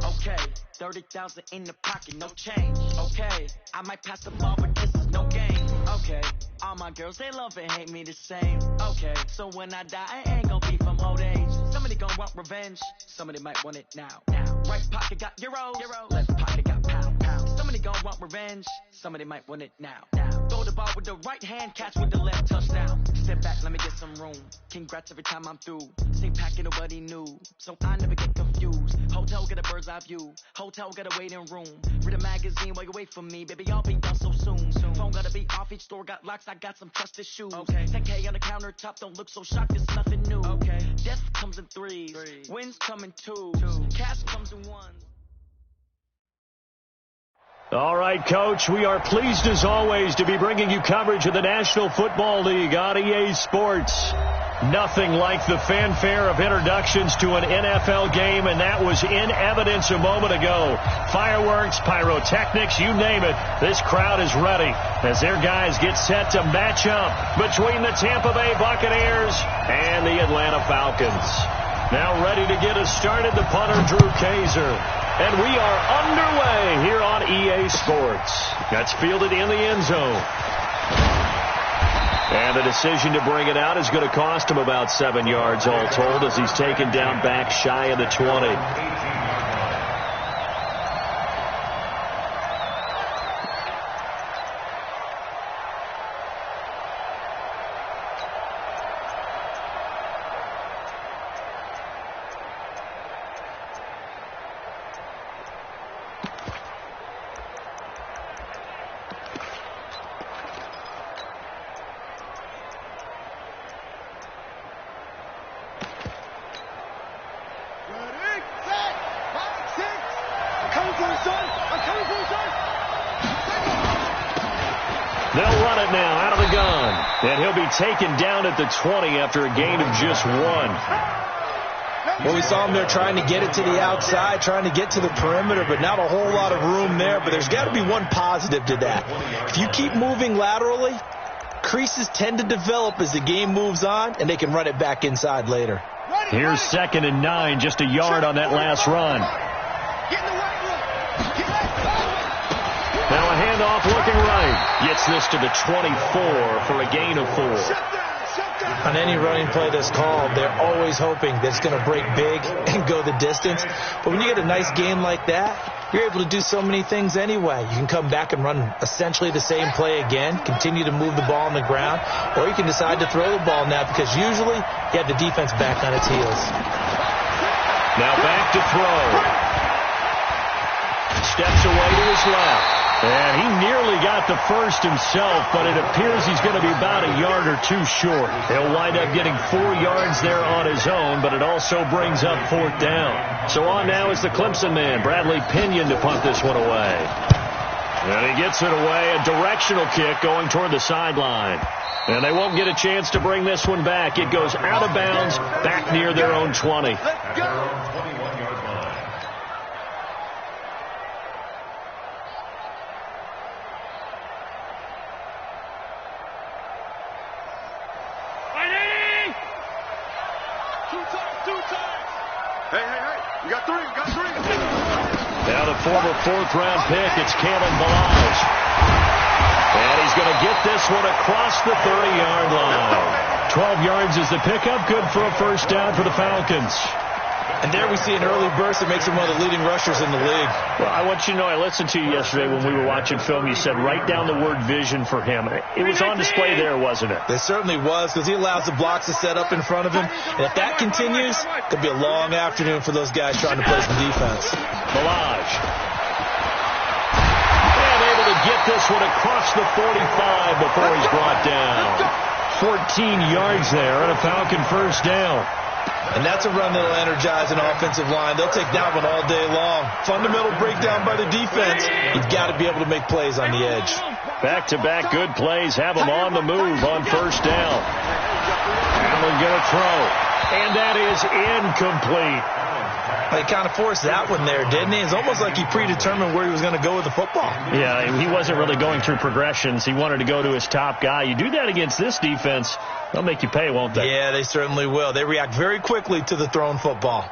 Okay, 30,000 in the pocket, no change. Okay, I might pass the ball, but this is no game. Okay, all my girls, they love and hate me the same. Okay, so when I die, I ain't gonna be from old age. Somebody gonna want revenge, somebody might want it now. Right pocket got euro, left pocket got pound. Somebody gonna want revenge, somebody might want it now. Throw the ball with the right hand, catch with the left, touchdown. Step back, let me get some room. Congrats every time I'm through. Same packet, nobody knew, so I never get confused. Hotel get a bird's eye view, hotel get a waiting room. Read a magazine while you wait for me, baby, I'll be done so soon. Phone gotta be off, each store got locks, I got some trusted shoes. 10K on the countertop, don't look so shocked, it's nothing new. Death comes in threes, wins come in twos, cash comes in ones. All right, Coach, we are pleased as always to be bringing you coverage of the National Football League on EA Sports. Nothing like the fanfare of introductions to an NFL game, and that was in evidence a moment ago. Fireworks, pyrotechnics, you name it. This crowd is ready as their guys get set to match up between the Tampa Bay Buccaneers and the Atlanta Falcons. Now ready to get us started, the punter, Drew Kaiser. And we are underway here on EA Sports. That's fielded in the end zone. And the decision to bring it out is going to cost him about 7 yards all told as he's taken down back shy of the 20. They'll run it now out of the gun. And he'll be taken down at the 20 after a gain of just 1. Well, we saw him there trying to get it to the outside, trying to get to the perimeter, but not a whole lot of room there. But there's got to be one positive to that. If you keep moving laterally, creases tend to develop as the game moves on, and they can run it back inside later. Here's 2nd and 9, just a yard on that last run. Now a handoff looking right. Gets this to the 24 for a gain of 4. On any running play that's called, they're always hoping that it's going to break big and go the distance. But when you get a nice game like that, you're able to do so many things anyway. You can come back and run essentially the same play again, continue to move the ball on the ground, or you can decide to throw the ball now because usually you have the defense back on its heels. Now back to throw. Steps away to his left. And he nearly got the first himself, but it appears he's going to be about a yard or 2 short. He'll wind up getting 4 yards there on his own, but it also brings up 4th down. So on now is the Clemson man, Bradley Pinion, to punt this one away. And he gets it away, a directional kick going toward the sideline. And they won't get a chance to bring this one back. It goes out of bounds, back near their own 20. Let's go! You got three. Now the former 4th-round pick, it's Kalen Ballage. And he's going to get this one across the 30-yard line. 12 yards is the pickup, good for a first down for the Falcons. And there we see an early burst that makes him one of the leading rushers in the league. Well, I want you to know, I listened to you yesterday when we were watching film. You said write down the word vision for him. It was on display there, wasn't it? It certainly was, because he allows the blocks to set up in front of him. And if that continues, it could be a long afternoon for those guys trying to play some defense. Ballage. And able to get this one across the 45 before he's brought down. 14 yards there and a Falcon first down. And that's a run that'll energize an offensive line. They'll take that one all day long. Fundamental breakdown by the defense. You've got to be able to make plays on the edge. Back-to-back good plays have them on the move on first down. Allen going to throw. And that is incomplete. He kind of forced that one there, didn't he? It's almost like he predetermined where he was going to go with the football. Yeah, he wasn't really going through progressions. He wanted to go to his top guy. You do that against this defense, they'll make you pay, won't they? Yeah, they certainly will. They react very quickly to the thrown football.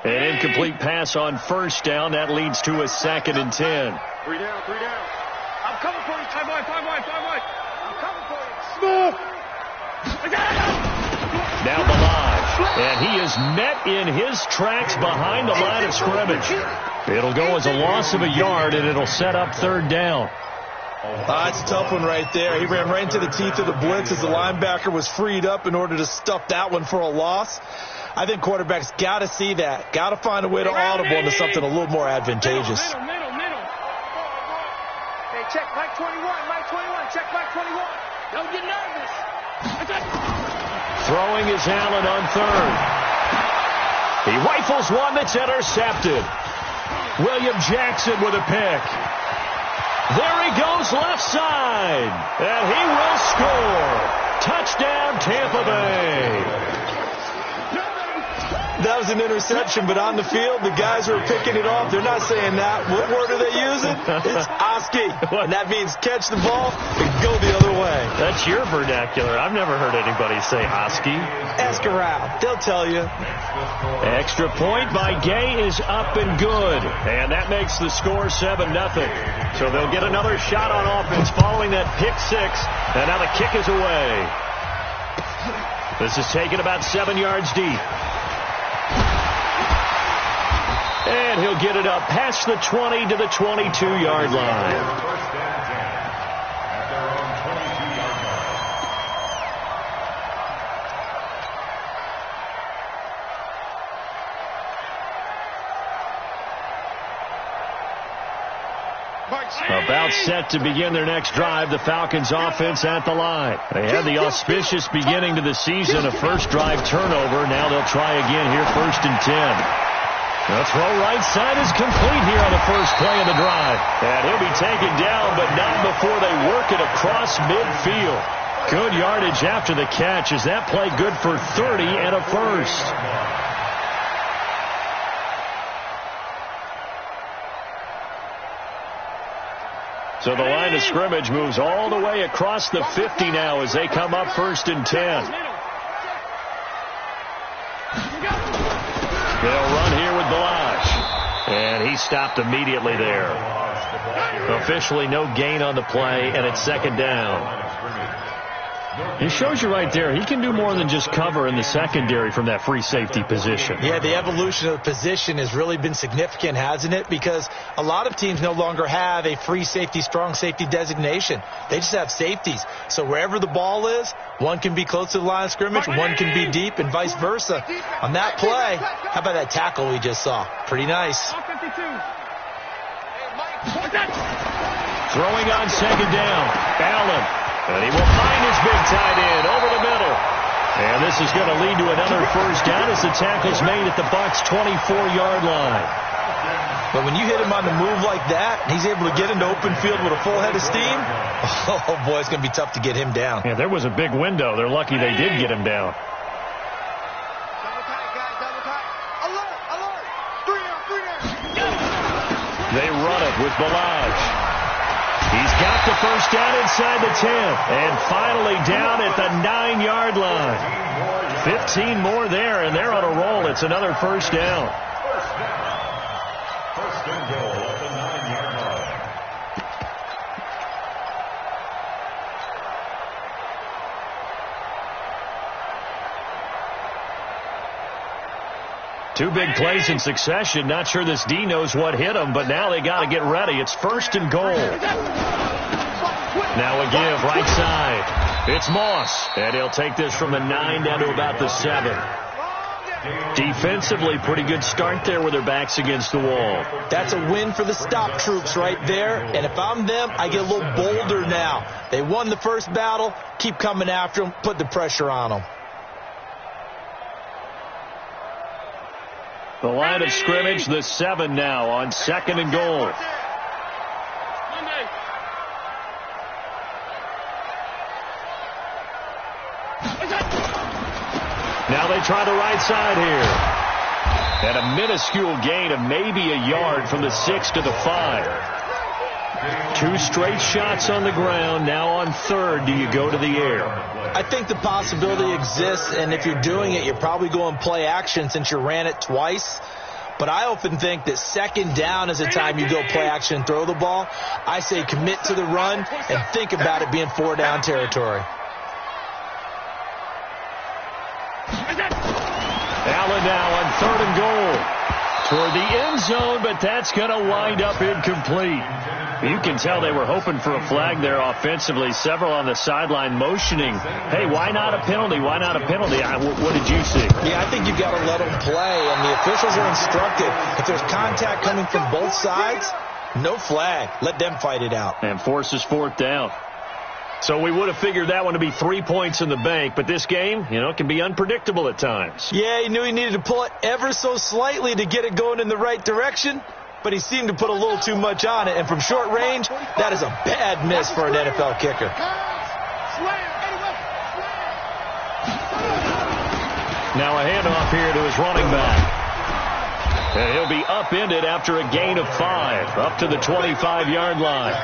An incomplete pass on first down. That leads to a 2nd and 10. 3 down, 3 down. I'm coming for you. 5 wide. I'm coming for you. Smooth. Now Balaj, and he is met in his tracks behind the line of scrimmage. It'll go as a loss of a yard, and it'll set up 3rd down. It's a tough one right there. He ran right into the teeth of the blitz as the linebacker was freed up in order to stuff that one for a loss. I think quarterbacks got to see that. Got to find a way to audible into something a little more advantageous. Middle. Hey, check Mike 21. Check Mike 21. Don't get nervous. Throwing is Allen on 3rd. He rifles one that's intercepted. William Jackson with a pick. There he goes left side. And he will score. Touchdown, Tampa Bay. That was an interception, but on the field, the guys who are picking it off, they're not saying that. What word are they using? It's Oski. And that means catch the ball and go the other way. That's your vernacular. I've never heard anybody say Oski. Ask around. They'll tell you. Extra point by Gay is up and good. And that makes the score 7-0. So they'll get another shot on offense following that pick 6. And now the kick is away. This is taken about 7 yards deep. And he'll get it up past the 20 to the 22-yard line. About set to begin their next drive, the Falcons offense at the line. They had the auspicious beginning to the season, a first drive turnover. Now they'll try again here, 1st and 10. The throw right side is complete here on the first play of the drive. And he'll be taken down, but not before they work it across midfield. Good yardage after the catch. Is that play good for 30 and a first? So the line of scrimmage moves all the way across the 50 now as they come up 1st and 10. They'll run here with Balaj. And he stopped immediately there. Officially no gain on the play, and it's 2nd down. It shows you right there, he can do more than just cover in the secondary from that free safety position. Yeah, the evolution of the position has really been significant, hasn't it? Because a lot of teams no longer have a free safety, strong safety designation. They just have safeties. So wherever the ball is, one can be close to the line of scrimmage, one can be deep, and vice versa. On that play, how about that tackle we just saw? Pretty nice. Throwing on 2nd down, Allen. And he will find his big tight end over the middle. And this is going to lead to another first down as the tackle's made at the Bucs' 24-yard line. But when you hit him on the move like that, and he's able to get into open field with a full head of steam, oh, boy, it's going to be tough to get him down. Yeah, there was a big window. They're lucky they did get him down. Double tight, guys, double tight. Alert. 3 down. They run it with Balaj. He's got the first down inside the 10. And finally down at the 9-yard line. 15 more there, and they're on a roll. It's another first down. First and goal at the 9-yard line. Two big plays in succession. Not sure this D knows what hit him, but now they got to get ready. It's 1st and goal. Now a give right side. It's Moss, and he'll take this from the 9 down to about the 7. Defensively, pretty good start there with their backs against the wall. That's a win for the stop troops right there. And if I'm them, I get a little bolder now. They won the first battle. Keep coming after them. Put the pressure on them. The line of scrimmage, the 7 now on 2nd and goal. Now they try the right side here. And a minuscule gain of maybe a yard from the 6 to the 5. 2 straight shots on the ground. Now on 3rd, do you go to the air? I think the possibility exists, and if you're doing it, you're probably going play action since you ran it twice. But I often think that second down is a time you go play action and throw the ball. I say commit to the run and think about it being 4-down territory. Allen now on 3rd and goal. Toward the end zone, but that's going to wind up incomplete. You can tell they were hoping for a flag there offensively. Several on the sideline motioning, hey, why not a penalty? Why not a penalty? What did you see? Yeah, I think you've got to let them play, and the officials are instructed. If there's contact coming from both sides, no flag. Let them fight it out. And forces 4th down. So we would have figured that one to be 3 points in the bank, but this game, can be unpredictable at times. Yeah, he knew he needed to pull it ever so slightly to get it going in the right direction, but he seemed to put a little too much on it, and from short range, that is a bad miss for an NFL kicker. Now a handoff here to his running back. And he'll be upended after a gain of 5, up to the 25-yard line.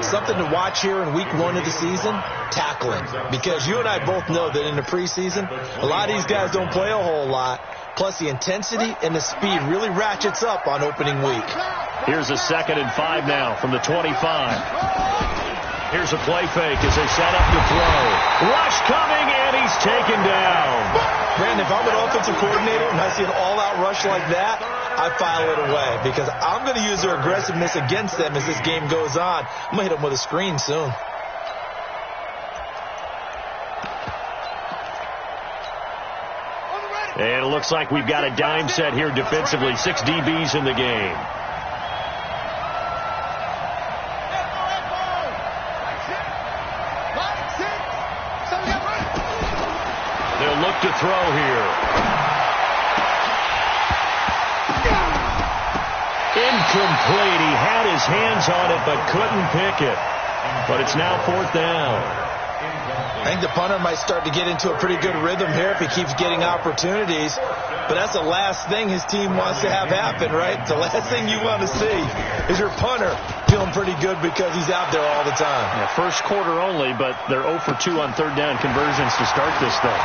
Something to watch here in week 1 of the season, tackling. Because you and I both know that in the preseason, a lot of these guys don't play a whole lot. Plus the intensity and the speed really ratchets up on opening week. Here's a 2nd and 5 now from the 25. Here's a play fake as they set up to throw. Rush coming, and he's taken down. Brandon, if I'm an offensive coordinator and I see an all-out rush like that, I file it away because I'm going to use their aggressiveness against them as this game goes on. I'm going to hit them with a screen soon. And it looks like we've got a dime set here defensively. 6 DBs in the game. They'll look to throw here. Incomplete. He had his hands on it but couldn't pick it. But it's now 4th down. I think the punter might start to get into a pretty good rhythm here if he keeps getting opportunities. But that's the last thing his team wants to have happen, right? The last thing you want to see is your punter feeling pretty good because he's out there all the time. Yeah, first quarter only, but they're 0 for 2 on 3rd down conversions to start this thing.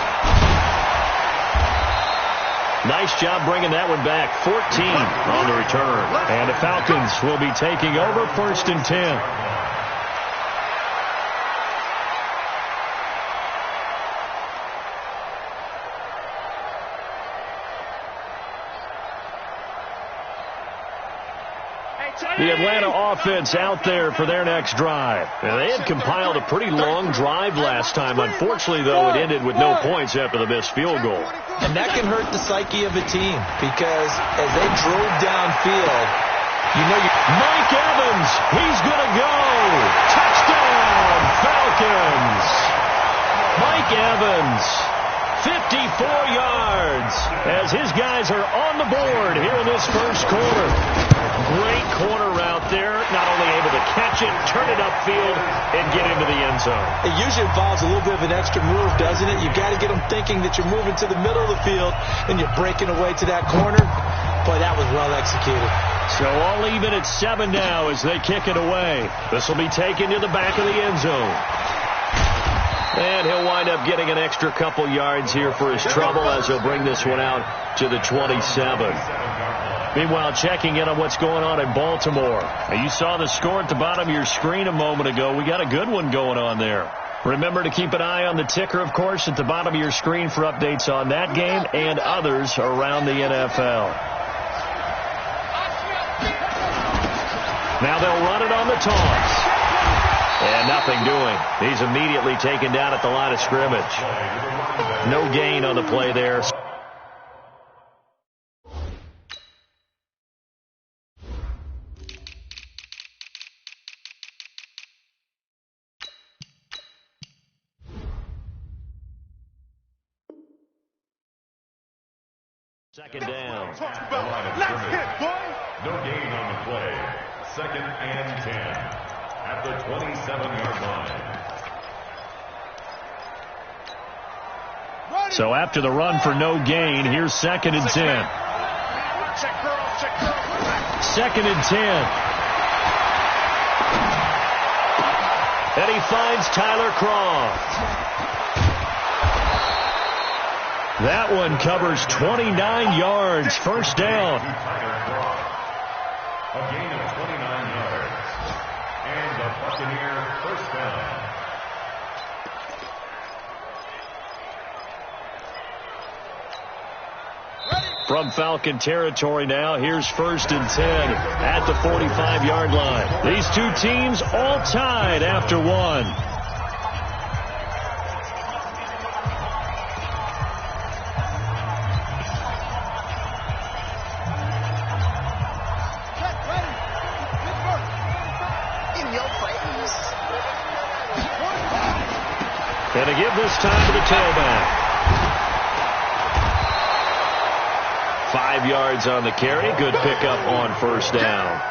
Nice job bringing that one back. 14 on the return. And the Falcons will be taking over 1st and 10. The Atlanta offense out there for their next drive. Now, they had compiled a pretty long drive last time. Unfortunately, though, it ended with no points after the missed field goal. And that can hurt the psyche of a team because as they drove downfield, Mike Evans, he's going to go. Touchdown, Falcons. Mike Evans, 54 yards as his guys are on the board here in this first quarter. Great corner route there. Not only able to catch it, turn it upfield, and get into the end zone. It usually involves a little bit of an extra move, doesn't it? You've got to get them thinking that you're moving to the middle of the field and you're breaking away to that corner. Boy, that was well executed. So all even at 7 now as they kick it away. This will be taken to the back of the end zone. And he'll wind up getting an extra couple yards here for his trouble as he'll bring this one out to the 27. Meanwhile, checking in on what's going on in Baltimore. Now, you saw the score at the bottom of your screen a moment ago. We got a good one going on there. Remember to keep an eye on the ticker, of course, at the bottom of your screen for updates on that game and others around the NFL. Now they'll run it on the toss. And nothing doing. He's immediately taken down at the line of scrimmage. No gain on the play there. Second down. Let's hit, boy. No gain on the play. 2nd and 10 at the 27-yard line. So after the run for no gain, here's 2nd and 10. 2nd and 10. And he finds Tyler Kroft. That one covers 29 yards. First down. A gain of 29 yards. And the Buccaneer first down. From Falcon territory now, here's 1st and 10 at the 45-yard line. These two teams all tied after one. And to give this time to the tailback. 5 yards on the carry. Good pickup on first down.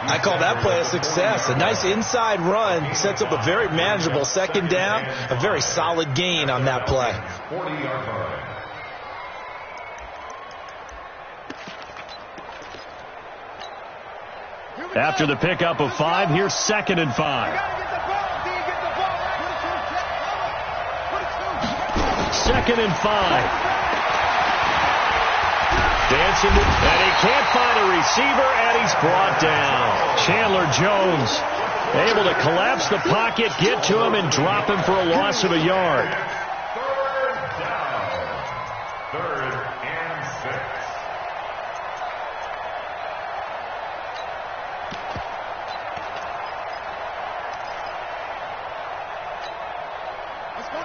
I call that play a success. A nice inside run sets up a very manageable second down. A very solid gain on that play. 40-yard line. After the pickup of 5, here's 2nd and 5. 2nd and 5. Dancing, and he can't find a receiver, and he's brought down. Chandler Jones able to collapse the pocket, get to him, and drop him for a loss of a yard. 3rd down. 3rd and 6.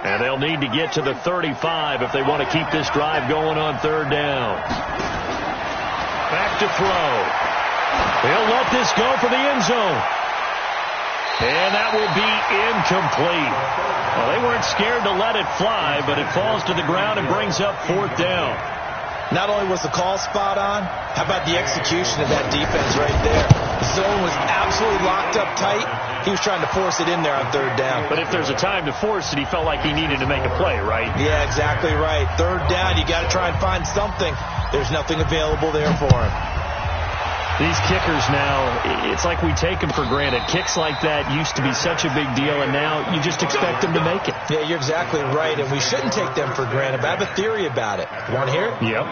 And they'll need to get to the 35 if they want to keep this drive going on 3rd down. Back to throw. He'll let this go for the end zone. And that will be incomplete. Well, they weren't scared to let it fly, but it falls to the ground and brings up 4th down. Not only was the call spot on, how about the execution of that defense right there? The zone was absolutely locked up tight. He was trying to force it in there on 3rd down. But if there's a time to force it, he felt like he needed to make a play, right? Yeah, exactly right. 3rd down, you got to try and find something. There's nothing available there for him. These kickers now, it's like we take them for granted. Kicks like that used to be such a big deal, and now you just expect them to make it. Yeah, you're exactly right, and we shouldn't take them for granted. But I have a theory about it. You want to hear it? Yep.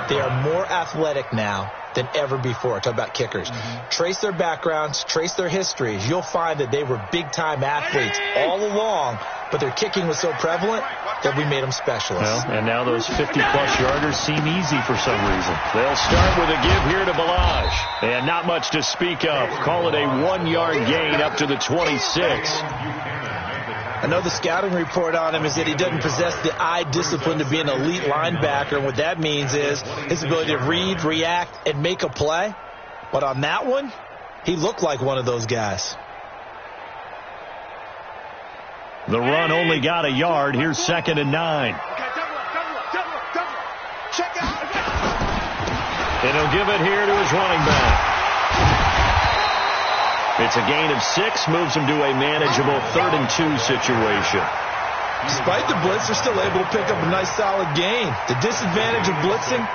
They are more athletic now than ever before. Talk about kickers. Trace their backgrounds, trace their histories. You'll find that they were big-time athletes all along, but their kicking was so prevalent that we made them specialists. Well, and now those 50-plus yarders seem easy for some reason. They'll start with a give here to Ballage. And not much to speak of. Call it a 1-yard gain up to the 26. I know the scouting report on him is that he doesn't possess the eye discipline to be an elite linebacker. And what that means is his ability to read, react, and make a play. But on that one, he looked like one of those guys. The run only got a yard. Here's 2nd and 9. And he'll give it here to his running back. It's a gain of 6, moves him to a manageable 3rd and 2 situation. Despite the blitz, they're still able to pick up a nice solid gain. The disadvantage of blitzing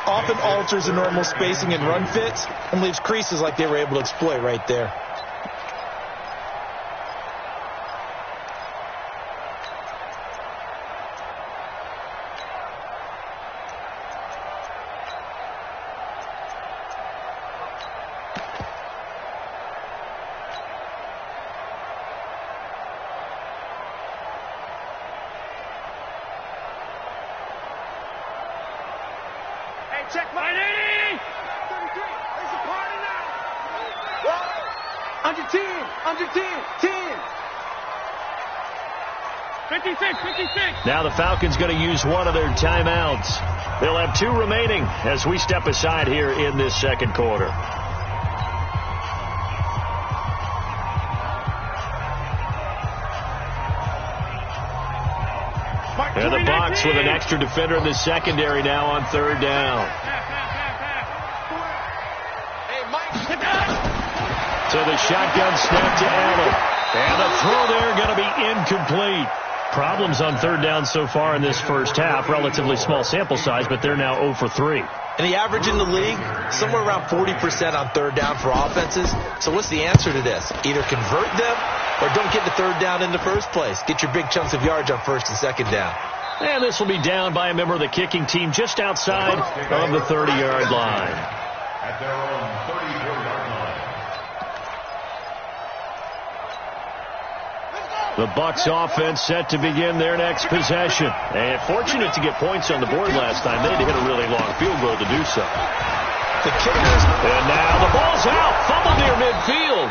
often alters the normal spacing and run fits and leaves creases like they were able to exploit right there. Check my 33. There's a party now. Under 10. Under 10. 10. 56. 56. Now the Falcons going to use one of their timeouts. They'll have 2 remaining as we step aside here in this second quarter. And the Bucs with an extra defender in the secondary now on 3rd down. So the shotgun snap to Allen. And the throw there going to be incomplete. Problems on 3rd down so far in this first half. Relatively small sample size, but they're now 0 for 3. And the average in the league, somewhere around 40% on 3rd down for offenses. So what's the answer to this? Either convert them or don't get the 3rd down in the first place. Get your big chunks of yards on 1st and 2nd down. And this will be down by a member of the kicking team just outside of the 30-yard line. At their own 34-yard line. The Bucs offense set to begin their next possession. And fortunate to get points on the board last time. They had to hit a really long field goal to do so. The kickers. And now the ball's out. Fumble near midfield.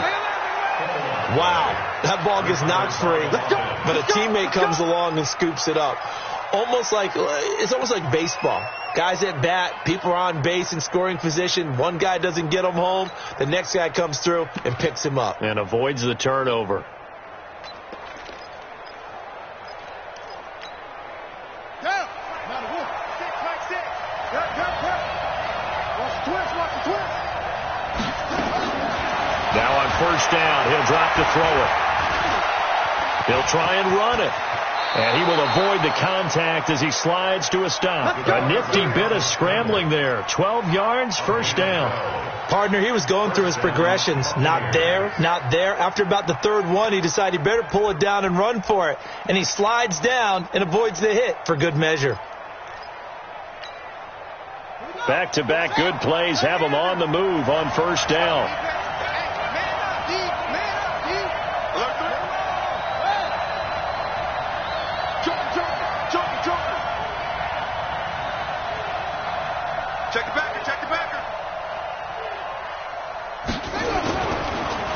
Wow. That ball gets knocked free, but a teammate comes along and scoops it up. It's almost like baseball. Guys at bat, people are on base in scoring position. One guy doesn't get him home. The next guy comes through and picks him up. And avoids the turnover. Now on first down, he'll drop to throw it. He'll try and run it. And he will avoid the contact as he slides to a stop. A nifty bit of scrambling there. 12 yards, first down. Partner, he was going through his progressions. Not there, not there. After about the third one, he decided he better pull it down and run for it. And he slides down and avoids the hit for good measure. Back-to-back good plays have him on the move on first down.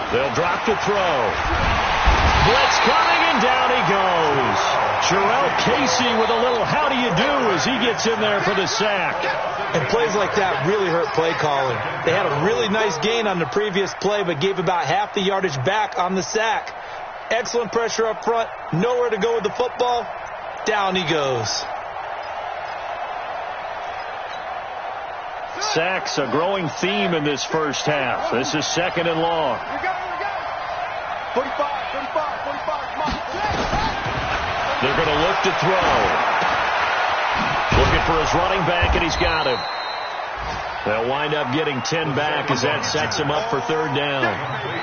They'll drop to throw. Blitz coming, and down he goes. Jarrell Casey with a little how do you do as he gets in there for the sack. And plays like that really hurt play calling. They had a really nice gain on the previous play, but gave about half the yardage back on the sack. Excellent pressure up front. Nowhere to go with the football. Down he goes. Sacks, a growing theme in this first half. This is second and long. 45. They're going to look to throw. Looking for his running back, and he's got him. They'll wind up getting 10 back as that sets him up for third down.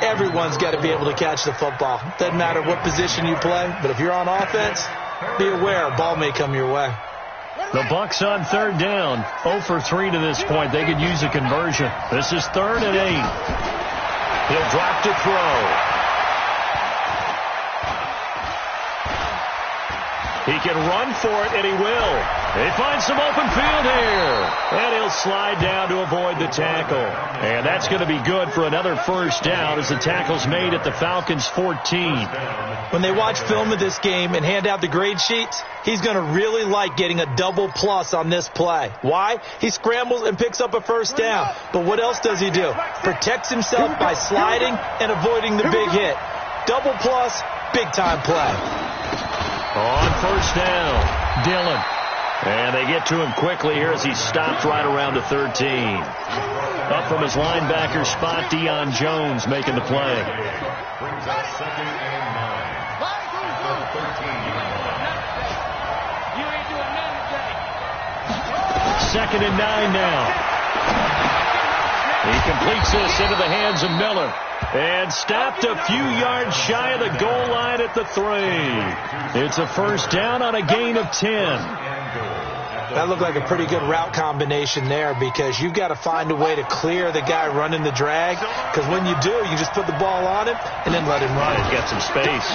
Everyone's got to be able to catch the football. Doesn't matter what position you play, but if you're on offense, be aware a ball may come your way. The Bucs on third down, 0 for 3 to this point. They could use a conversion. This is 3rd and 8. He'll drop to throw. He can run for it, and he will. He finds some open field here. And he'll slide down to avoid the tackle. And that's going to be good for another first down as the tackle's made at the Falcons' 14. When they watch film of this game and hand out the grade sheets, he's going to really like getting a double plus on this play. Why? He scrambles and picks up a first down. But what else does he do? Protects himself by sliding and avoiding the big hit. Double plus, big-time play. On first down, Dillon. And they get to him quickly here as he stopped right around the 13. Up from his linebacker spot, Deion Jones making the play. Brings up 2nd and 9. At the 13-yard line. 2nd and 9 now. He completes this into the hands of Miller. And stopped a few yards shy of the goal line at the 3. It's a first down on a gain of 10. That looked like a pretty good route combination there because you've got to find a way to clear the guy running the drag. Because when you do, you just put the ball on him and then let him run. And get some space.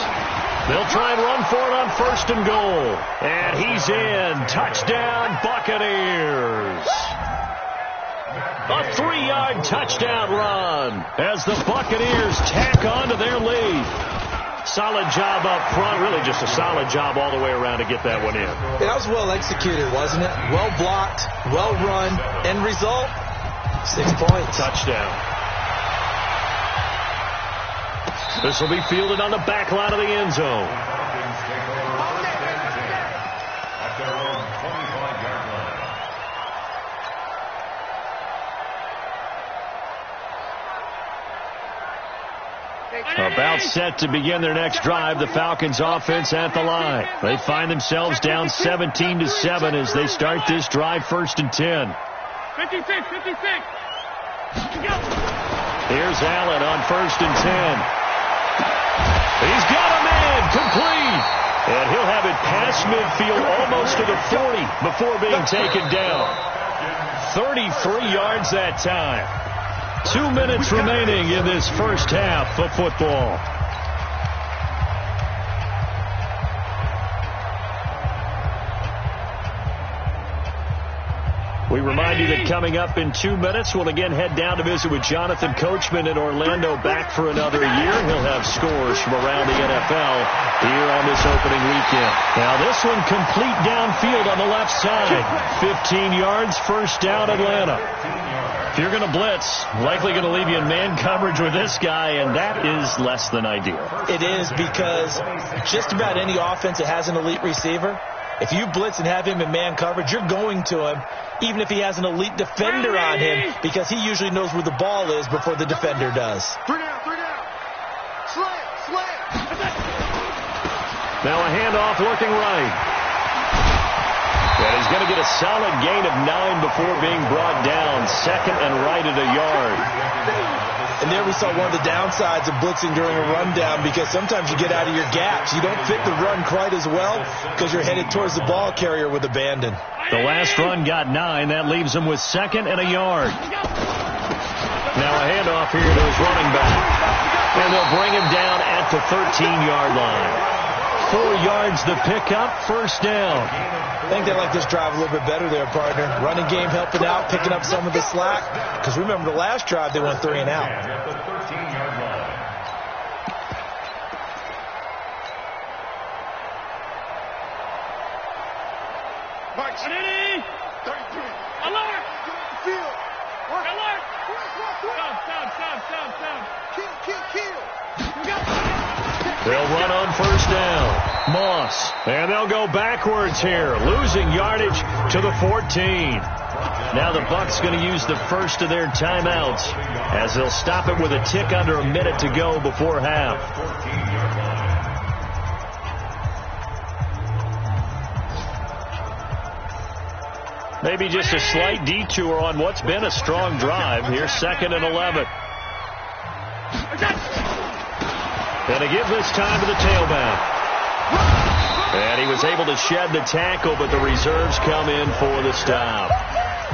They'll try and run for it on 1st and goal. And he's in. Touchdown, Buccaneers. A 3-yard touchdown run as the Buccaneers tack on to their lead. Solid job up front. Really just a solid job all the way around to get that one in. Yeah, that was well executed, wasn't it? Well blocked, well run. End result, 6 points. Touchdown. This will be fielded on the back line of the end zone. At their own 25-yard line. About set to begin their next drive, the Falcons offense at the line. They find themselves down 17-7 as they start this drive 1st and 10. 56. Here's Allen on 1st and 10. He's got a man complete. And he'll have it past midfield almost to the 40 before being taken down. 33 yards that time. 2 minutes remaining in this first half of football. We remind you that coming up in 2 minutes, we'll again head down to visit with Jonathan Coachman in Orlando, back for another year. He'll have scores from around the NFL here on this opening weekend. Now this one complete downfield on the left side. 15 yards, first down Atlanta. If you're going to blitz, likely going to leave you in man coverage with this guy, and that is less than ideal. It is, because just about any offense that has an elite receiver, if you blitz and have him in man coverage, you're going to him, even if he has an elite defender on him, because he usually knows where the ball is before the defender does. 3 down, 3 down. Slam. Now a handoff looking right. And he's going to get a solid gain of 9 before being brought down. Second and right at a yard. And there we saw one of the downsides of blitzing during a rundown, because sometimes you get out of your gaps. You don't fit the run quite as well because you're headed towards the ball carrier with abandon. The last run got 9. That leaves him with second and a yard. Now a handoff here to his running back. And they'll bring him down at the 13-yard line. 4 yards the pickup, first down. I think they like this drive a little bit better there, partner. Running game helping out, picking up some of the slack. Because remember, the last drive they went 3 and out. At the 13-yard line. March. 33. Alert. Field. Work. Alert. Stop. Kill. They'll run on first down. Moss. And they'll go backwards here, losing yardage to the 14. Now the Bucs going to use the first of their timeouts as they'll stop it with a tick under a minute to go before half. 14-yard line. Maybe just a slight detour on what's been a strong drive. Here's second and 11. And to give this time to the tailback. And he was able to shed the tackle, but the reserves come in for the stop.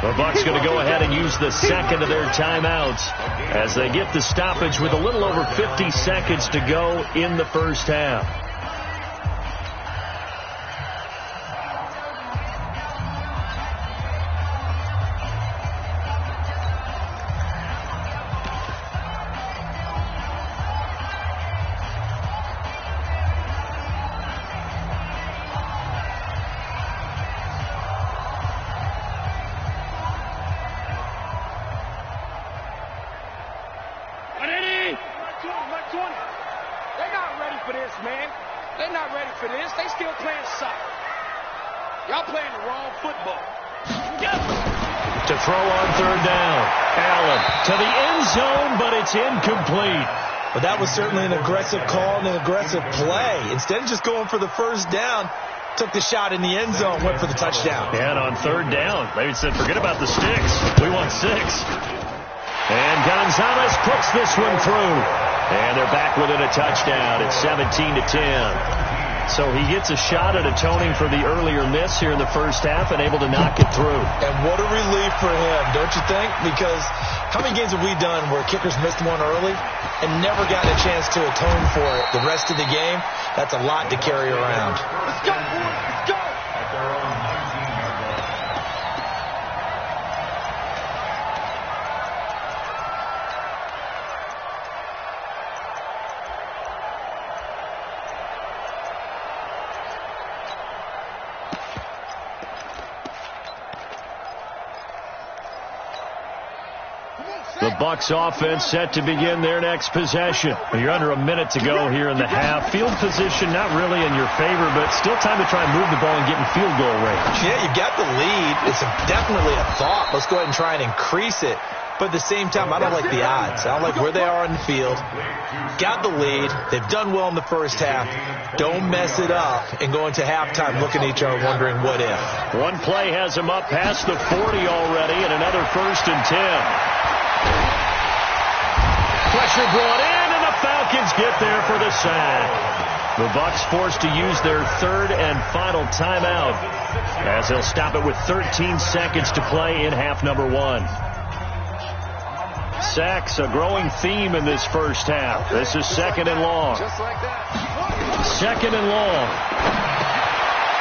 The Bucs going to go ahead and use the second of their timeouts as they get the stoppage with a little over 50 seconds to go in the first half. Incomplete. But that was certainly an aggressive call and an aggressive play. Instead of just going for the first down, took the shot in the end zone, went for the touchdown. And on third down, they said, forget about the sticks. We want 6. And Gonzalez puts this one through. And they're back within a touchdown. It's 17-10. So he gets a shot at atoning for the earlier miss here in the first half and able to knock it through. And what a relief for him, don't you think? Because how many games have we done where kickers missed one early and never gotten a chance to atone for it the rest of the game? That's a lot to carry around. Let's go, boys. Let's go. At their own 19-yard line. The Bucs offense set to begin their next possession. You're under a minute to go here in the half. Field position not really in your favor, but still time to try and move the ball and get in field goal range. Yeah, you've got the lead. It's definitely a thought. Let's go ahead and try and increase it. But at the same time, I don't like the odds. I don't like where they are on the field. Got the lead. They've done well in the first half. Don't mess it up and go into halftime looking at each other wondering what if. One play has him up past the 40 already and another 1st and 10. Pressure brought in, and the Falcons get there for the sack. The Bucs forced to use their third and final timeout as they'll stop it with 13 seconds to play in half number one. Sacks, a growing theme in this first half. This is second and long. Second and long.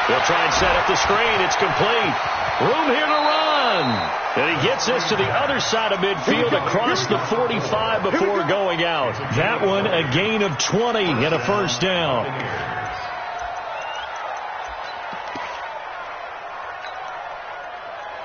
They'll try and set up the screen. It's complete. Room here to run. And he gets this to the other side of midfield across the 45 before going out. That one a gain of 20 and a first down.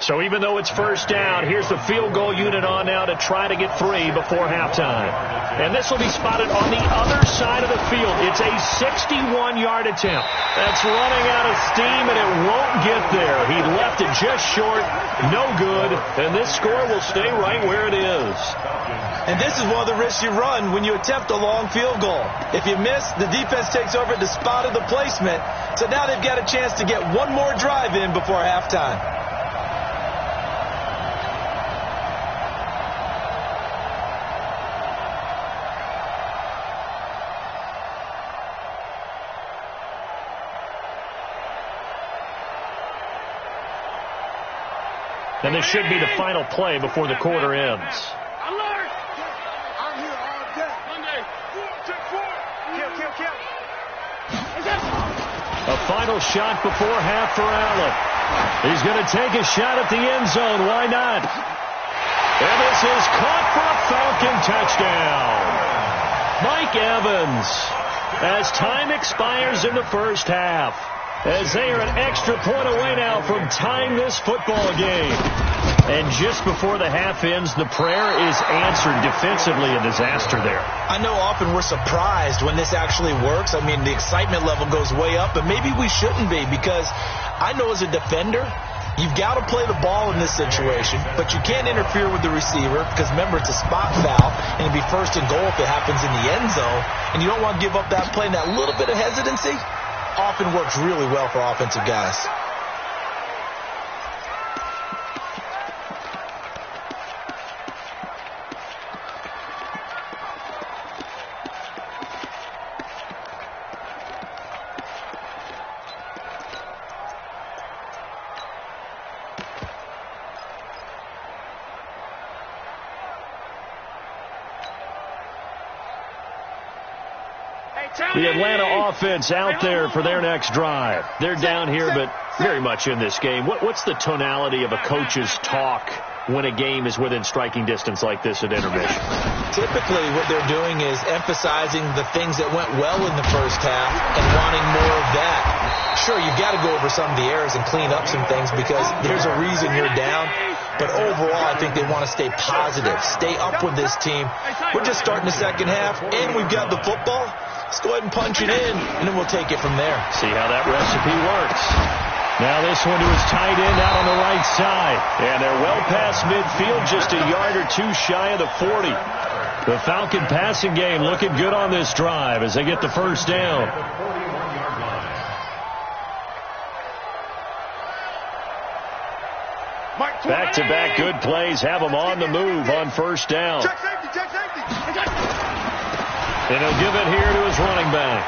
So even though it's first down, here's the field goal unit on now to try to get 3 before halftime. And this will be spotted on the other side of the field. It's a 61-yard attempt. That's running out of steam, and it won't get there. He left it just short. No good. And this score will stay right where it is. And this is one of the risks you run when you attempt a long field goal. If you miss, the defense takes over at the spot of the placement. So now they've got a chance to get one more drive in before halftime. And this should be the final play before the quarter ends. Alert! I'm here all day. Monday. Kill. A final shot before half for Allen. He's going to take a shot at the end zone. Why not? And this is caught for a Falcon touchdown. Mike Evans, as time expires in the first half, as they are an extra point away now from tying this football game. And just before the half ends, the prayer is answered defensively. A disaster there. I know often we're surprised when this actually works. I mean, the excitement level goes way up, but maybe we shouldn't be, because I know as a defender, you've got to play the ball in this situation, but you can't interfere with the receiver because, remember, it's a spot foul, and it'd be first and goal if it happens in the end zone, and you don't want to give up that play. And that little bit of hesitancy often works really well for offensive guys. The Atlanta offense out there for their next drive. They're down here, but very much in this game. What's the tonality of a coach's talk when a game is within striking distance like this at intermission? Typically, what they're doing is emphasizing the things that went well in the first half and wanting more of that. Sure, you've got to go over some of the errors and clean up some things because there's a reason you're down. But overall, I think they want to stay positive, stay up with this team. We're just starting the second half, and we've got the football. Let's go ahead and punch it in, and then we'll take it from there. See how that recipe works. Now this one to his tight end out on the right side. And they're well past midfield, just a yard or two shy of the 40. The Falcon passing game looking good on this drive as they get the first down. Back-to-back good plays have them on the move on first down. Check safety. And he'll give it here to his running back.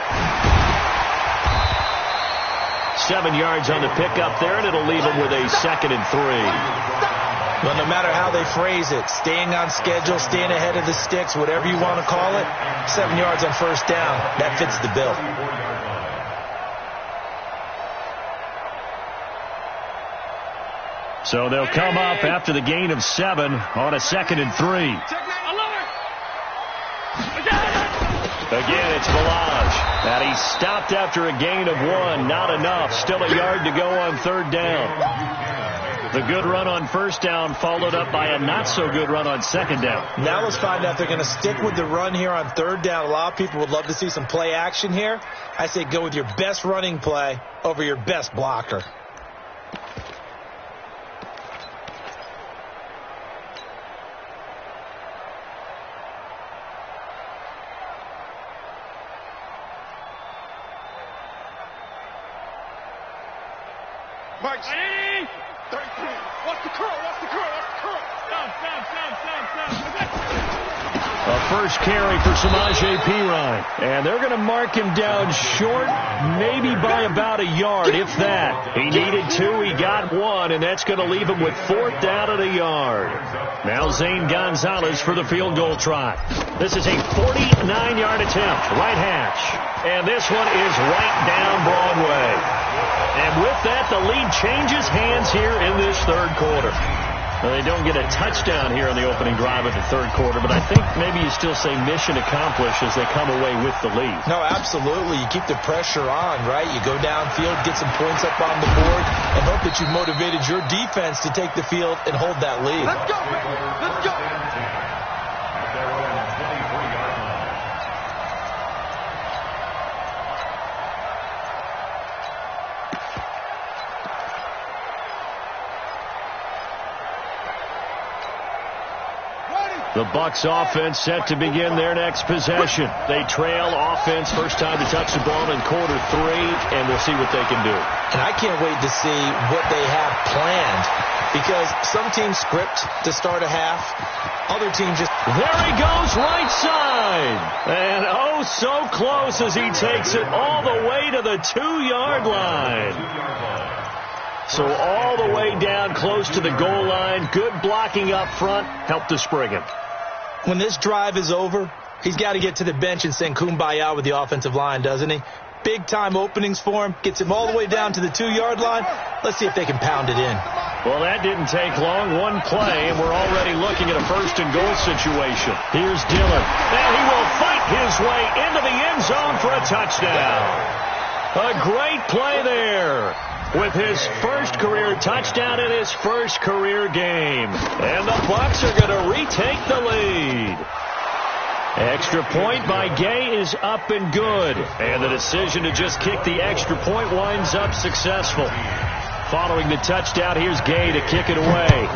7 yards on the pickup there, and it'll leave him with a 2nd and 3. Well, no matter how they phrase it, staying on schedule, staying ahead of the sticks, whatever you want to call it, 7 yards on first down, that fits the bill. So they'll come up after the gain of 7 on a 2nd and 3. Again, it's Ballage. And he stopped after a gain of 1. Not enough. Still a yard to go on third down. The good run on first down followed up by a not-so-good run on second down. Now let's find out if they're going to stick with the run here on third down. A lot of people would love to see some play action here. I say go with your best running play over your best blocker. Mike. 13. Watch the curl. Down. A first carry for Samaje Perine. And they're going to mark him down short, maybe by about a yard, if that. He needed 2, he got 1, and that's going to leave him with 4th down and a yard. Now Zane Gonzalez for the field goal try. This is a 49-yard attempt, right hash. And this one is right down Broadway. And with that, the lead changes hands here in this third quarter. Well, they don't get a touchdown here in the opening drive of the third quarter, but I think maybe you still say mission accomplished as they come away with the lead. No, absolutely. You keep the pressure on, right? You go downfield, get some points up on the board, and hope that you've motivated your defense to take the field and hold that lead. Let's go, baby. Let's go. The Bucs offense set to begin their next possession. They trail offense, first time to touch the ball in quarter 3, and we'll see what they can do. And I can't wait to see what they have planned, because some teams script to start a half, other teams just... There he goes, right side. And oh, so close as he takes it all the way to the 2-yard line. So all the way down close to the goal line. Good blocking up front. Helped to spring him. When this drive is over, he's got to get to the bench and sing Kumbaya with the offensive line, doesn't he? Big-time openings for him. Gets him all the way down to the 2-yard line. Let's see if they can pound it in. Well, that didn't take long. One play, and we're already looking at a first-and-goal situation. Here's Dillon. And he will fight his way into the end zone for a touchdown. A great play there, with his first career touchdown in his first career game. And the Bucs are going to retake the lead. Extra point by Gay is up and good. And the decision to just kick the extra point winds up successful. Following the touchdown, here's Gay to kick it away.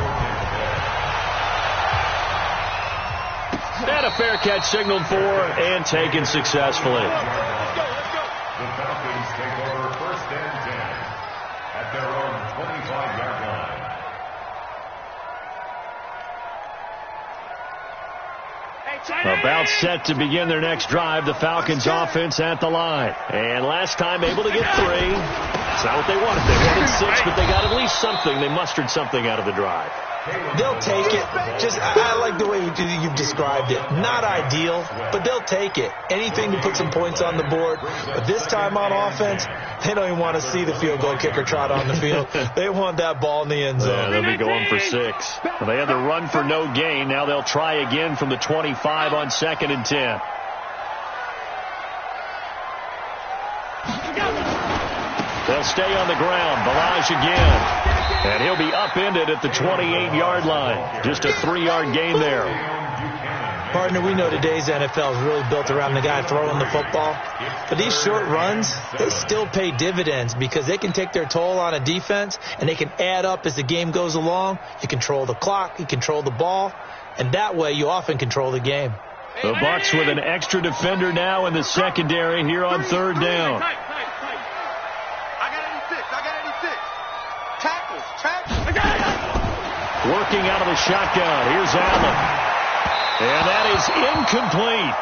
And a fair catch signaled for and taken successfully. The Falcons take over 1st and 10 at their own 25-yard line. About set to begin their next drive, the Falcons offense at the line. And last time able to get 3. It's not what they wanted. They wanted 6, but they got at least something. They mustered something out of the drive. They'll take it. I like the way you've described it. Not ideal, but they'll take it. Anything to put some points on the board. But this time on offense, they don't even want to see the field goal kicker trot on the field. They want that ball in the end zone. Yeah, they'll be going for 6. Well, they had the run for no gain. Now they'll try again from the 25 on 2nd and 10. They'll stay on the ground. Ballage again. And he'll be upended at the 28-yard line. Just a 3-yard gain there. Partner, we know today's NFL is really built around the guy throwing the football. But these short runs, they still pay dividends because they can take their toll on a defense and they can add up as the game goes along. You control the clock, you control the ball, and that way you often control the game. The Bucs with an extra defender now in the secondary here on 3rd down. Working out of the shotgun. Here's Allen. And that is incomplete.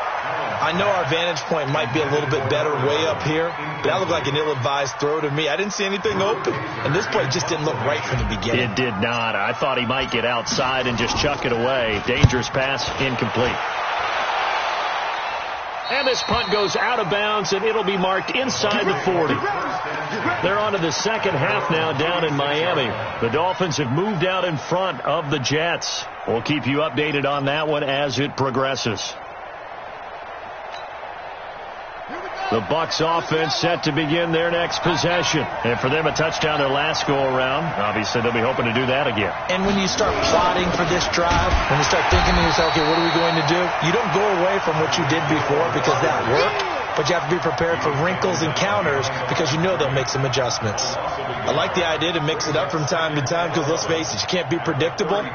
I know our vantage point might be a little bit better way up here, but that looked like an ill-advised throw to me. I didn't see anything open, and this play just didn't look right from the beginning. It did not. I thought he might get outside and just chuck it away. Dangerous pass, incomplete. And this punt goes out of bounds, and it'll be marked inside the 40. They're on to the second half now down in Miami. The Dolphins have moved out in front of the Jets. We'll keep you updated on that one as it progresses. The Bucs offense set to begin their next possession. And for them, a touchdown their last go-around. Obviously, they'll be hoping to do that again. And when you start plotting for this drive, when you start thinking to yourself, okay, what are we going to do? You don't go away from what you did before because that worked. But you have to be prepared for wrinkles and counters because you know they'll make some adjustments. I like the idea to mix it up from time to time because, let's face it, you can't be predictable.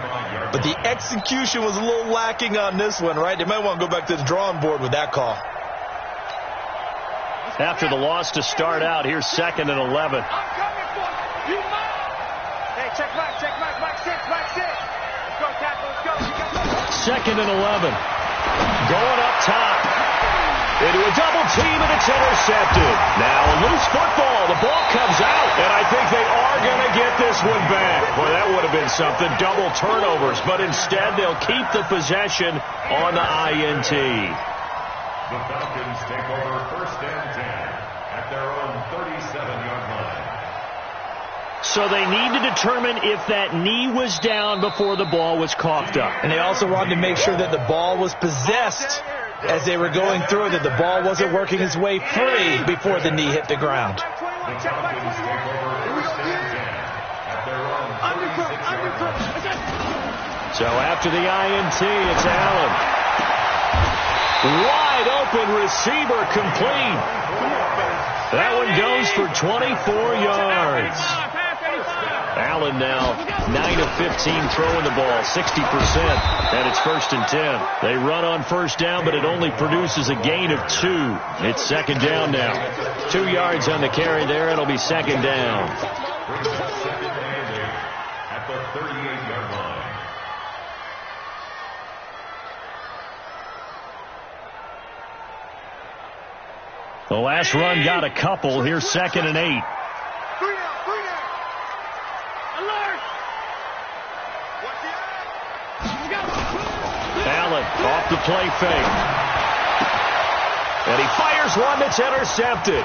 But the execution was a little lacking on this one, right? They might want to go back to the drawing board with that call. After the loss to start out, here's 2nd and 11. I'm coming for you. Hey, check Mike 6. Let's go, tackle, let's go. 2nd and 11. going up top. Into a double team, and it's intercepted. Now a loose football. The ball comes out, and I think they are going to get this one back. Boy, that would have been something. Double turnovers, but instead they'll keep the possession on the INT. The Falcons take over 1st and 10 at their own 37-yard line. So they need to determine if that knee was down before the ball was coughed up. And they also wanted to make sure that the ball was possessed as they were going through, that the ball wasn't working its way free before the knee hit the ground. The Falcons take over 1st and 10 at their own 36-yard line. So after the INT, it's Allen. Wide open receiver, complete. That one goes for 24 yards. Allen now 9 of 15 throwing the ball, 60%, and it's 1st and 10. They run on 1st down, but it only produces a gain of 2. It's 2nd down now. 2 yards on the carry there. It'll be 2nd down. Brings up 2nd and 8 at the 38-yard line. The last run got a couple. Here's 2nd and 8. Allen off the play fake. And he fires one that's intercepted.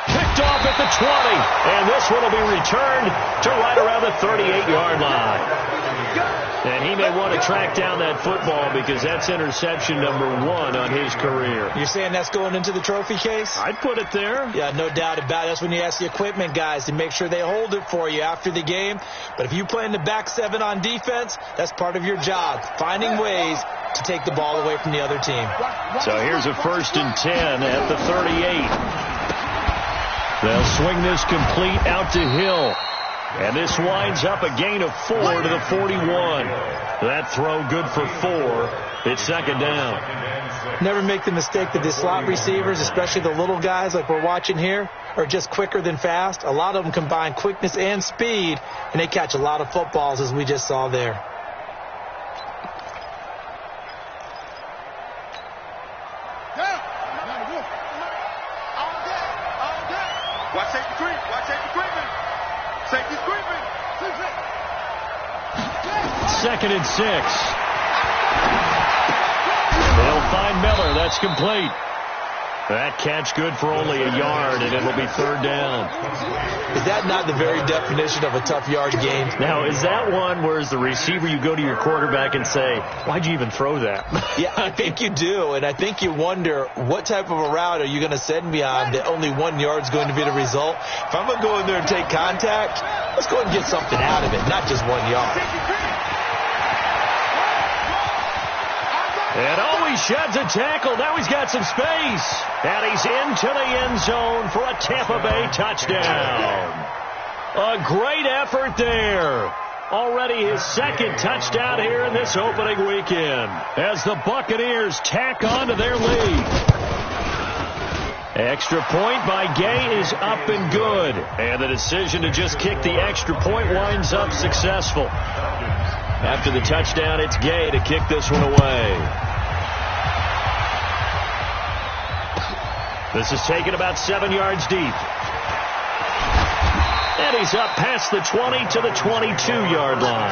Picked off at the 20. And this one will be returned to right around the 38-yard line. And he may want to track down that football because that's interception number 1 on his career. You're saying that's going into the trophy case? I'd put it there. Yeah, no doubt about it. That's when you ask the equipment guys to make sure they hold it for you after the game. But if you play in the back 7 on defense, that's part of your job, finding ways to take the ball away from the other team. So here's a 1st and 10 at the 38. They'll swing this complete out to Hill. And this winds up a gain of 4 to the 41. That throw good for 4. It's 2nd down. Never make the mistake that the slot receivers, especially the little guys like we're watching here, are just quicker than fast. A lot of them combine quickness and speed, and they catch a lot of footballs, as we just saw there. Watch safety creep. Watch safety creeping. Safety's creeping. 2nd and 6. They'll find Miller. That's complete. That catch good for only a yard, and it'll be 3rd down. Is that not the very definition of a tough yard gain? Now, is that one where as the receiver you go to your quarterback and say, why'd you even throw that? Yeah, I think you do, and I think you wonder what type of a route are you going to send me on that only 1 yard's going to be the result? If I'm going to go in there and take contact, let's go and get something out of it, not just 1 yard. And he sheds a tackle. Now he's got some space. And he's into the end zone for a Tampa Bay touchdown. A great effort there. Already his 2nd touchdown here in this opening weekend as the Buccaneers tack on to their lead. Extra point by Gay is up and good. And the decision to just kick the extra point winds up successful. After the touchdown, it's Gay to kick this one away. This is taken about 7 yards deep. And he's up past the 20 to the 22-yard line.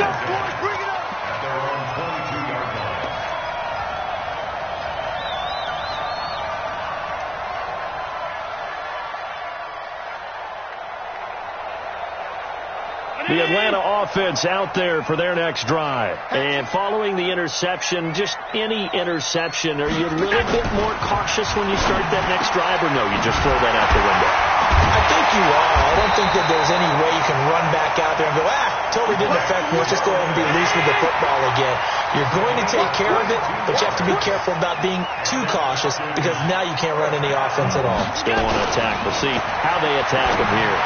The Atlanta offense out there for their next drive. And following the interception, just any interception, are you a little bit more cautious when you start that next drive, or no, you just throw that out the window? I think you are. I don't think that there's any way you can run back out there and go, totally didn't affect me. Let's just go ahead and be loose with the football again. You're going to take care of it, but you have to be careful about being too cautious because now you can't run any offense at all. Still want to attack. We'll see how they attack them here.